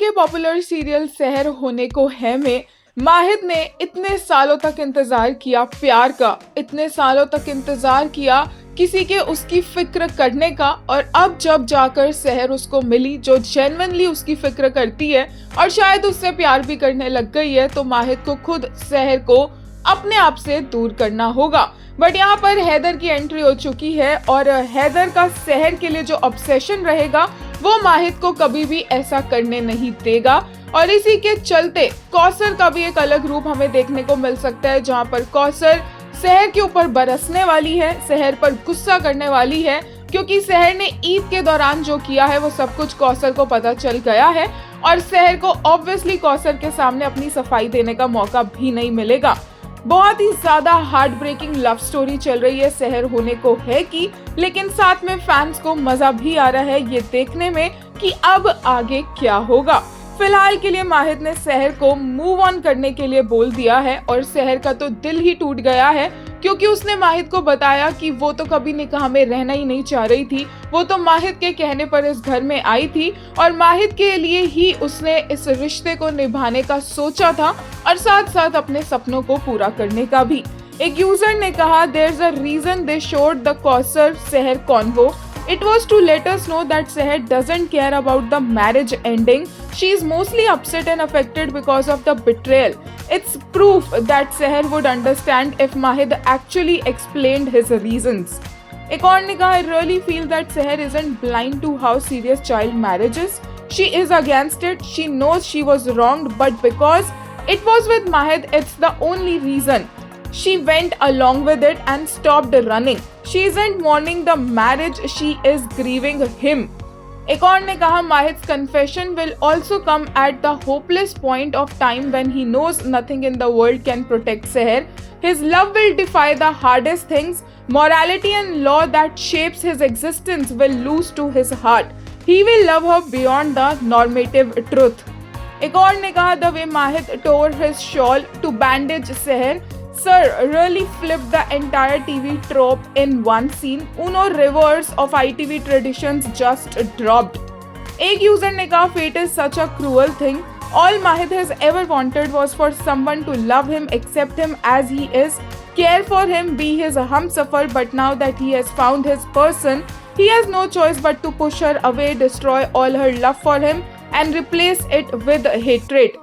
के popular serial सहर होने को है में माहिद ने इतने सालों तक इंतजार किया प्यार का, इतने सालों तक इंतजार किया किसी के उसकी फिक्र करने का, और अब जब जाकर सहर उसको मिली जो जेन्युइनली उसकी फिक्र करती है और शायद उससे प्यार भी करने लग गई है, तो माहिद को खुद सहर को अपने आप से दूर करना होगा। बट यहाँ पर हैदर की एंट्री हो चुकी है और हैदर का सहर के लिए जो ऑब्सेशन रहेगा वो माहिद को कभी भी ऐसा करने नहीं देगा। और इसी के चलते कौसर का भी एक अलग रूप हमें देखने को मिल सकता है, जहाँ पर कौसर सहर के ऊपर बरसने वाली है, सहर पर गुस्सा करने वाली है, क्योंकि सहर ने ईद के दौरान जो किया है वो सब कुछ कौसर को पता चल गया है और सहर को ऑब्वियसली कौसर के सामने अपनी सफाई देने का मौका भी नहीं मिलेगा। बहुत ही ज्यादा हार्ट ब्रेकिंग लव स्टोरी चल रही है सहर होने को है कि, लेकिन साथ में फैंस को मजा भी आ रहा है ये देखने में कि अब आगे क्या होगा। फिलहाल के लिए माहिद ने सहर को मूव ऑन करने के लिए बोल दिया है और सहर का तो दिल ही टूट गया है, क्योंकि उसने माहिद को बताया कि वो तो कभी निकाह में रहना ही नहीं चाह रही थी, वो तो माहिद के कहने पर इस घर में आई थी और माहिद के लिए ही उसने इस रिश्ते को निभाने का सोचा था और साथ साथ अपने सपनों को पूरा करने का भी। एक यूजर ने कहा, there is a reason they showed the Kausar Sahar convo. It was to let us know that Seher doesn't care about the marriage ending. She is mostly upset and affected because of the betrayal. It's proof that Seher would understand if Mahid actually explained his reasons. एक और ने कहा, I really feel that Seher isn't blind to how serious child marriage is. She is against it. She knows she was wronged, but because it was with Mahid, it's the only reason. She went along with it and stopped running. She isn't mourning the marriage, she is grieving him. एक और ने कहा, Mahid's confession will also come at the hopeless point of time when he knows nothing in the world can protect Seher. His love will defy the hardest things. Morality and law that shapes his existence will lose to his heart. He will love her beyond the normative truth. एक और ने कहा, the way Mahid tore his shawl to bandage Seher, Sir really flipped the entire TV trope in one scene. Uno reverse of ITV traditions just dropped. एक user ने कहा, fate is such a cruel thing. All Mahid has ever wanted was for someone to love him, accept him as he is, care for him, be his humsuffer. But now that he has found his person, he has no choice but to push her away, destroy all her love for him, and replace it with hatred.